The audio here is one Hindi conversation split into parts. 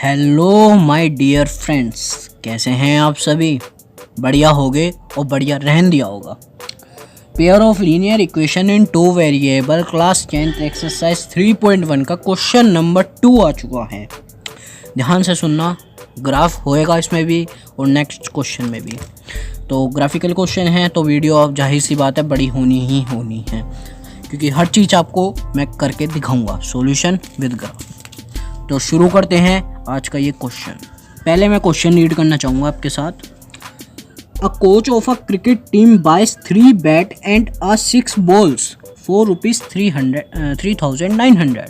हेलो माय डियर फ्रेंड्स, कैसे हैं आप सभी? बढ़िया होगे और बढ़िया रहन दिया होगा। Pair of linear equation in two variable class 10th exercise 3.1 का क्वेश्चन नंबर 2 आ चुका है। ध्यान से सुनना, ग्राफ होएगा इसमें भी और नेक्स्ट क्वेश्चन में भी। तो ग्राफिकल क्वेश्चन है तो वीडियो अब जाहिर सी बात है बड़ी होनी ही होनी है, क्योंकि हर चीज़ आपको मैं करके दिखाऊंगा सॉल्यूशन विद ग्राफ। तो शुरू करते हैं आज का ये क्वेश्चन। पहले मैं क्वेश्चन रीड करना चाहूँगा आपके साथ। A coach of a cricket team buys 3 bat and a 6 balls for ₹3,900।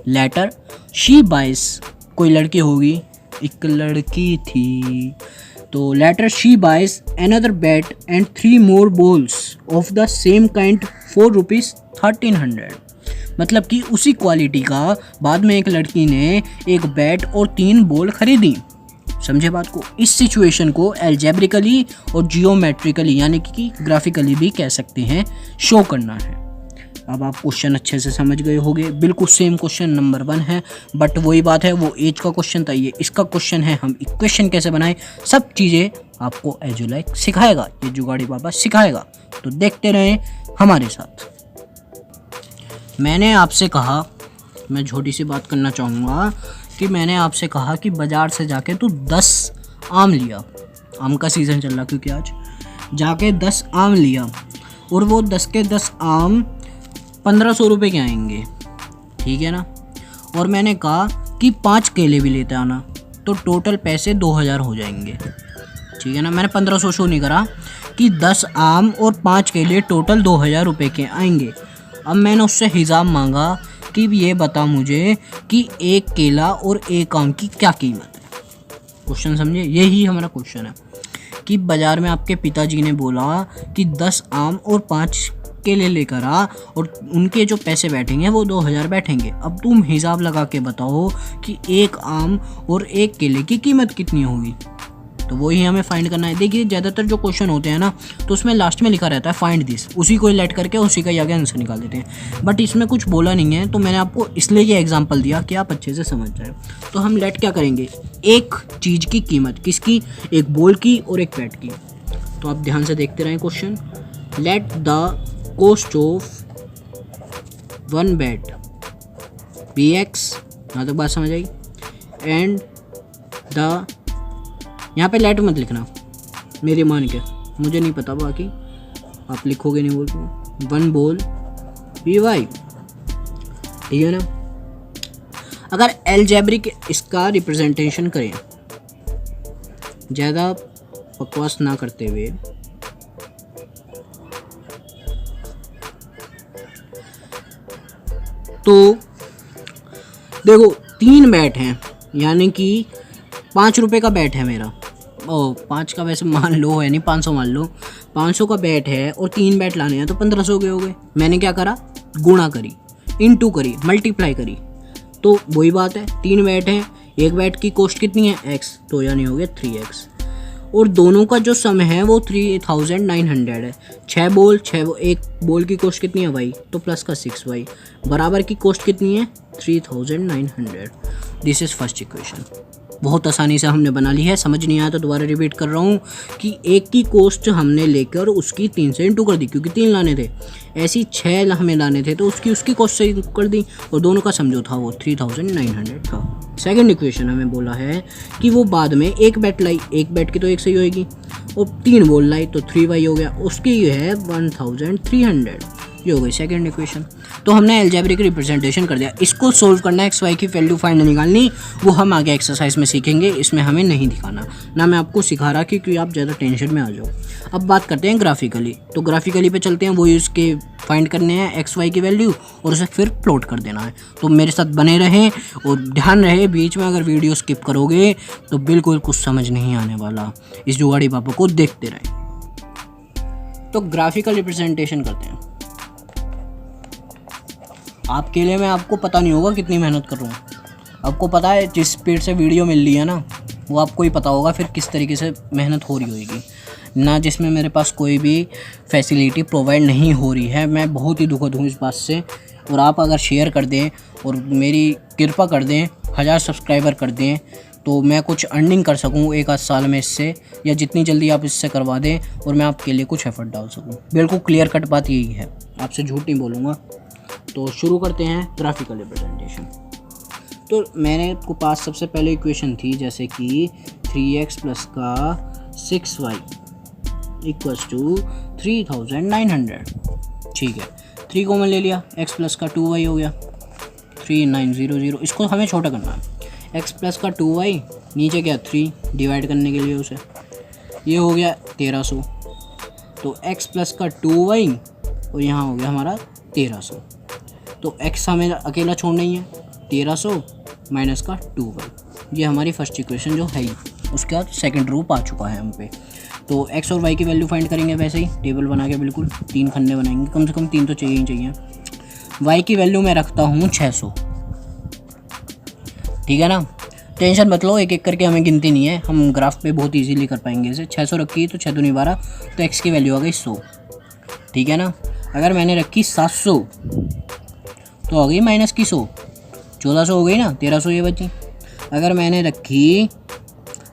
Later she buys, कोई लड़की होगी, एक लड़की थी, तो later she buys another bat and 3 more balls of the same kind for ₹1,300। मतलब कि उसी क्वालिटी का बाद में एक लड़की ने एक बैट और 3 बॉल खरीदी। समझे बात को? इस सिचुएशन को एल्जेब्रिकली और जियोमेट्रिकली यानी कि ग्राफिकली भी कह सकते हैं, शो करना है। अब आप क्वेश्चन अच्छे से समझ गए होंगे। बिल्कुल सेम क्वेश्चन नंबर 1 है, बट वही बात है, वो एज का क्वेश्चन था, ये इसका क्वेश्चन है। हम इक्वेशन कैसे बनाएं, सब चीज़ें आपको एज यू लाइक सिखाएगा, ये जुगाड़ी बाबा सिखाएगा। तो देखते रहें हमारे साथ। मैंने आपसे कहा, मैं छोटी सी बात करना चाहूँगा कि मैंने आपसे कहा कि बाज़ार से जाके तू 10 आम लिया। आम का सीज़न चल रहा क्योंकि आज जाके 10 आम लिया और वो 10 के 10 आम 1500 रुपये के आएंगे, ठीक है ना। और मैंने कहा कि 5 केले भी लेते आना, तो टोटल पैसे 2000 हो जाएंगे, ठीक है ना। मैंने 1500 शो नहीं करा कि 10 आम और 5 केले टोटल 2000 रुपये के आएंगे। अब मैंने उससे हिसाब मांगा कि ये बता मुझे कि एक केला और एक आम की क्या कीमत है। क्वेश्चन समझे? यही हमारा क्वेश्चन है कि बाज़ार में आपके पिताजी ने बोला कि 10 आम और 5 केले लेकर आ और उनके जो पैसे बैठेंगे वो 2000 बैठेंगे। अब तुम हिसाब लगा के बताओ कि एक आम और एक केले की कीमत कितनी होगी। तो वही हमें फाइंड करना है। देखिए ज़्यादातर जो क्वेश्चन होते हैं ना, तो उसमें लास्ट में लिखा रहता है फाइंड दिस, उसी को लेट करके उसी का आगे आंसर निकाल देते हैं। बट इसमें कुछ बोला नहीं है, तो मैंने आपको इसलिए ये एग्जांपल दिया कि आप अच्छे से समझ जाए। तो हम लेट क्या करेंगे, एक चीज़ की कीमत, किसकी? एक बॉल की और एक बैट की। तो आप ध्यान से देखते रहें question. Let the cost of 1 bat be x, यहाँ तक बात समझ आई, एंड द, यहाँ पे लेट मत लिखना मेरी मान के, मुझे नहीं पता, बाकी आप लिखोगे नहीं बोल के 1 बॉल बी वाई, ठीक है ना। अगर एल्जेब्रिक इसका रिप्रेजेंटेशन करें, ज़्यादा बकवास ना करते हुए, तो देखो 3 बैट हैं, यानी कि 5 रुपये का बैट है मेरा। 5 का वैसे मान लो है नहीं, 500 मान लो। 500 का बैट है और 3 बैट लाने हैं, तो 1500 के हो गए। मैंने क्या करा, गुणा करी, इनटू करी, मल्टीप्लाई करी। तो वही बात है, 3 बैट हैं, एक बैट की कॉस्ट कितनी है, x, तो यानी हो गया 3x। और दोनों का जो सम है वो 3900 है। 6 बॉल, एक बॉल की कॉस्ट कितनी है y, तो प्लस का 6y, बराबर की कॉस्ट कितनी है 3900। This is first equation. बहुत आसानी से हमने बना ली है। समझ नहीं आया तो दोबारा रिपीट कर रहा हूँ कि एक की कॉस्ट हमने लेकर उसकी 3 से इंटू कर दी, क्योंकि 3 लाने थे, ऐसी 6 हमें लाने थे तो उसकी कॉस्ट से कर दी, और दोनों का समझो था वो 3900 था। सेकंड इक्वेशन हमें बोला है कि वो बाद में एक बैट लाई, एक बैट की तो एक सही होएगी, और 3 बॉल लाई तो 3y हो गया, उसकी ये है 1300, ये हो गई सेकंड इक्वेशन। तो हमने एल्जेब्रिक रिप्रेजेंटेशन कर दिया। इसको सोल्व करना है, XY की वैल्यू फाइंड निकालनी, वो हम आगे एक्सरसाइज में सीखेंगे, इसमें हमें नहीं दिखाना ना, मैं आपको सिखा रहा क्योंकि आप ज़्यादा टेंशन में आ जाओ। अब बात करते हैं ग्राफिकली। तो ग्राफिकली पे चलते हैं, वही उसके फाइंड करने हैं XY की वैल्यू और उसे फिर प्लॉट कर देना है। तो मेरे साथ बने रहें और ध्यान रहे, बीच में अगर वीडियो स्किप करोगे तो बिल्कुल कुछ समझ नहीं आने वाला। इस जुगाड़ी पापा को देखते रहें। तो ग्राफिकल रिप्रेजेंटेशन करते हैं। आपके लिए मैं आपको पता नहीं होगा कितनी मेहनत कर रहा हूँ, आपको पता है जिस स्पीड से वीडियो मिल रही है ना, वो आपको ही पता होगा फिर किस तरीके से मेहनत हो रही होगी ना, जिसमें मेरे पास कोई भी फैसिलिटी प्रोवाइड नहीं हो रही है। मैं बहुत ही दुखद हूँ इस बात से, और आप अगर शेयर कर दें और मेरी कृपा कर दें 1000 सब्सक्राइबर कर दें तो मैं कुछ अर्निंग कर सकूं एक आध साल में इससे, या जितनी जल्दी आप इससे करवा दें और मैं आपके लिए कुछ एफर्ट डाल सकूं। बिल्कुल क्लियर कट बात यही है, आपसे झूठ नहीं बोलूँगा। तो शुरू करते हैं ग्राफिकल रिप्रेजेंटेशन। तो मैंने आपको पास सबसे पहले इक्वेशन थी जैसे कि 3x प्लस का 6y इक्वल्स टू 3900। ठीक है, 3 कॉमन ले लिया, x प्लस का 2y हो गया 3900। इसको हमें छोटा करना है, x प्लस का 2y नीचे क्या 3 डिवाइड करने के लिए उसे, ये हो गया 1300। तो x प्लस का 2y और यहाँ हो गया हमारा 1300। तो x हमें अकेला छोड़ना ही है, 1300 माइनस का 2y, ये हमारी फर्स्ट इक्वेशन जो है ही। उसके बाद सेकंड रूप आ चुका है हम पे। तो x और y की वैल्यू फाइंड करेंगे वैसे ही टेबल बना के, बिल्कुल 3 खन्ने बनाएंगे, कम से कम 3 तो चाहिए ही चाहिए। y की वैल्यू मैं रखता हूँ 600, ठीक है ना। टेंशन मत लो, एक एक करके हमें गिनती नहीं है, हम ग्राफ पे बहुत इजीली कर पाएंगे इसे। 600 रखी तो 6 दूनी 12, तो x की वैल्यू आ गई 100, ठीक है ना। अगर मैंने रखी 700 तो आ गई माइनस की 100, 1400 हो गई ना, 1300 ये बची। अगर मैंने रखी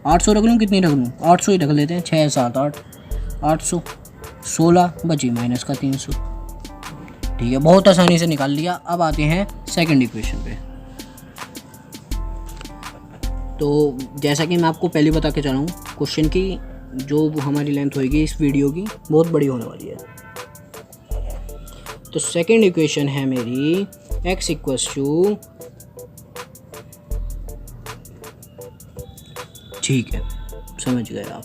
800 रख लूँ, कितनी रख लूँ, 800 ही रख लेते हैं, 6 7 8 800, 16 बची माइनस का 300। ठीक है, बहुत आसानी से निकाल लिया। अब आते हैं सेकंड इक्वेशन पे। तो जैसा कि मैं आपको पहले बता के चला हूँ, क्वेश्चन की जो हमारी लेंथ होगी इस वीडियो की बहुत बड़ी होने वाली है। तो सेकंड इक्वेशन है मेरी x इक्वल्स टू, ठीक है समझ गए आप।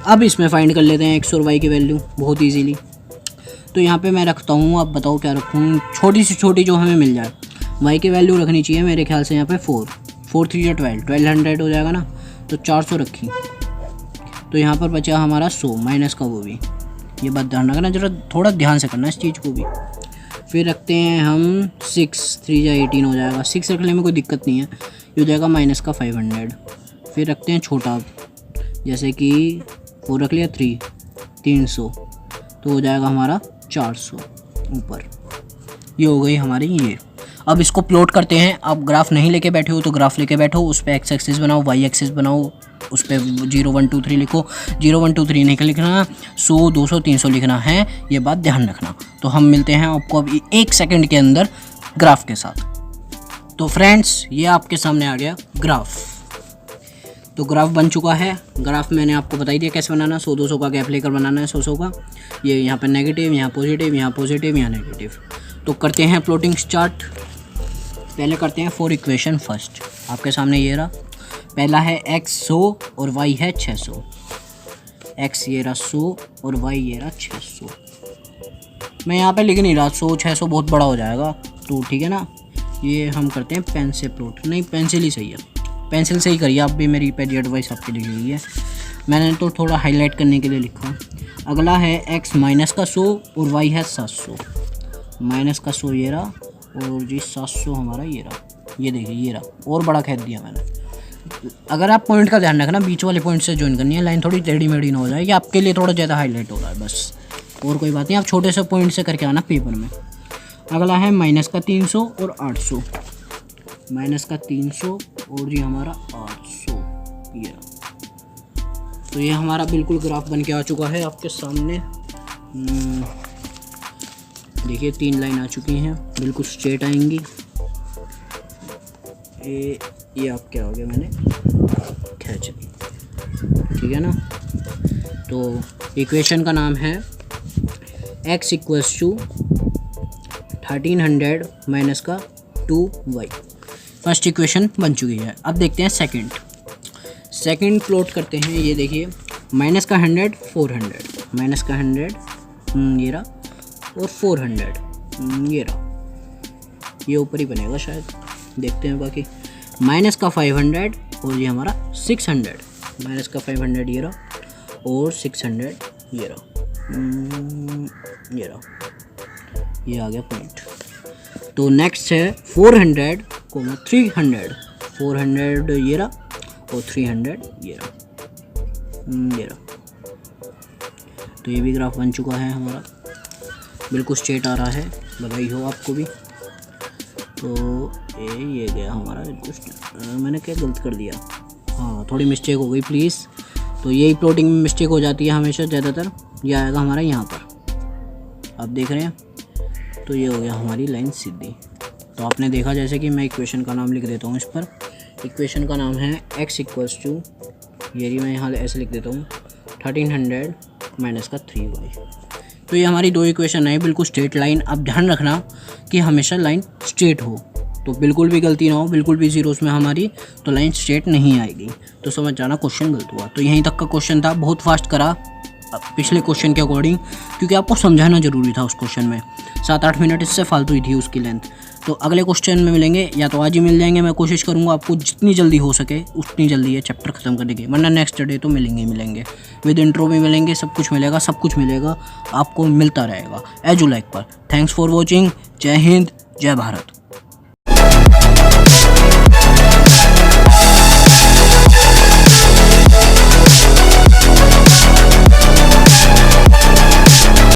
अब इसमें फाइंड कर लेते हैं x और y की वैल्यू बहुत इजीली। तो यहाँ पे मैं रखता हूँ, आप बताओ क्या रखूँ, छोटी से छोटी जो हमें मिल जाए। y की वैल्यू रखनी चाहिए मेरे ख्याल से यहाँ पे 4 3 या 1200 हो जाएगा ना, तो 400 रखी। तो यहाँ पर बचा हमारा 100 माइनस का वो भी, ये बात ध्यान रखना, जरा थोड़ा ध्यान से करना इस चीज़ को भी। फिर रखते हैं हम 6 3 या 18 हो जाएगा, 6 रखने में कोई दिक्कत नहीं है, ये हो जाएगा माइनस का 500। फिर रखते हैं छोटा, जैसे कि 4 रख लिया 300, तो हो जाएगा हमारा 400 ऊपर, ये हो गई हमारी ये। अब इसको प्लॉट करते हैं। आप ग्राफ नहीं लेके बैठे हो तो ग्राफ लेके बैठो, उस पर एक्स एक्सिस बनाओ, वाई एक्सिस बनाओ, उस पर 0 1 2 3 लिखो। 0 1 2 3 नहीं लिखना, 100 200 300 लिखना है, ये बात ध्यान रखना। तो हम मिलते हैं आपको अभी 1 सेकंड के अंदर ग्राफ के साथ। तो फ्रेंड्स, ये आपके सामने आ गया ग्राफ। तो ग्राफ बन चुका है। ग्राफ मैंने आपको बता ही दिया कैसे बनाना, 100 200 का गैप लेकर बनाना है, 100 का। ये यहाँ पर नेगेटिव, यहाँ पॉजिटिव, यहाँ पॉजिटिव, यहाँ नेगेटिव। तो करते हैं प्लॉटिंग स्टार्ट। पहले करते हैं 4 इक्वेशन फर्स्ट। आपके सामने ये रहा, पहला है x 100 और y है 600। x ये रहा 100 और y ये रहा 600। मैं यहाँ पे लिख नहीं रहा, 100 600 बहुत बड़ा हो जाएगा, तो ठीक है ना। ये हम करते हैं पेन से प्लॉट, नहीं पेंसिल ही सही है, पेंसिल से ही करिए आप भी, मेरी पहली एडवाइस आपके लिए यही है। मैंने तो थोड़ा हाईलाइट करने के लिए लिखा। अगला है x माइनस का 100 और y है 700। माइनस का 100 ये रहा और जी 700 हमारा ये रहा, ये देखिए ये रहा, और बड़ा खेद दिया मैंने। अगर आप पॉइंट का ध्यान रखना, बीच वाले पॉइंट से ज्वाइन करनी है, लाइन थोड़ी टेढ़ी मेढ़ी ना हो जाए, ये आपके लिए थोड़ा ज़्यादा हाईलाइट हो रहा है बस, और कोई बात नहीं। आप छोटे से पॉइंट से करके आना पेपर में। अगला है माइनस का 300 और 800। माइनस का 300 और ये हमारा 800, ये रहा। तो ये हमारा बिल्कुल ग्राफ बन के आ चुका है आपके सामने। देखिए 3 लाइन आ चुकी हैं, बिल्कुल स्ट्रेट आएंगी। ये आप क्या हो गया, मैंने खींच दी, ठीक है ना। तो इक्वेशन का नाम है x इक्वल्स टू 1300 माइनस का 2y। फर्स्ट इक्वेशन बन चुकी है। अब देखते हैं सेकंड प्लॉट करते हैं। ये देखिए माइनस का 100 400, माइनस का 100 ये रहा, और 400 ये रहा, ये ऊपर ही बनेगा शायद, देखते हैं बाकी। माइनस का 500 और ये हमारा 600, माइनस का 500 ये रहा और 600 ये रहा, ये रहा, ये आ गया पॉइंट। तो नेक्स्ट है 400 300, 400 ये रहा और 300 ये रहा, ये रहा। तो ये भी ग्राफ बन चुका है हमारा, बिल्कुल स्ट्रेट आ रहा है, बधाई हो आपको भी। तो ये गया हमारा मैंने क्या गलत कर दिया, हाँ थोड़ी मिस्टेक हो गई प्लीज़। तो यही प्लॉटिंग में मिस्टेक हो जाती है हमेशा ज़्यादातर। ये आएगा हमारा यहाँ पर, आप देख रहे हैं। तो ये हो गया हमारी लाइन सीधी। तो आपने देखा जैसे कि मैं इक्वेशन का नाम लिख देता हूँ इस पर। इक्वेशन का नाम है x इक्वल्स टू, ये मैं यहाँ ऐसे लिख देता हूँ 1300 माइनस का 3y। तो ये हमारी दो इक्वेशन है बिल्कुल स्ट्रेट लाइन। अब ध्यान रखना कि हमेशा लाइन स्ट्रेट हो, तो बिल्कुल भी गलती ना हो, बिल्कुल भी जीरो उसमें हमारी, तो लाइन स्ट्रेट नहीं आएगी। तो समझ जाना क्वेश्चन गलत हुआ। तो यहीं तक का क्वेश्चन था, बहुत फास्ट करा पिछले क्वेश्चन के अकॉर्डिंग, क्योंकि आपको समझाना ज़रूरी था उस क्वेश्चन में। 7-8 मिनट इससे फालतू ही थी उसकी लेंथ। तो अगले क्वेश्चन में मिलेंगे, या तो आज ही मिल जाएंगे। मैं कोशिश करूँगा आपको जितनी जल्दी हो सके उतनी जल्दी ये चैप्टर ख़त्म करने की, वरना नेक्स्ट डे तो मिलेंगे विद इंट्रो भी मिलेंगे, सब कुछ मिलेगा, आपको मिलता रहेगा एज यू लाइक पर। Thanks for watching. जय हिंद, जय भारत।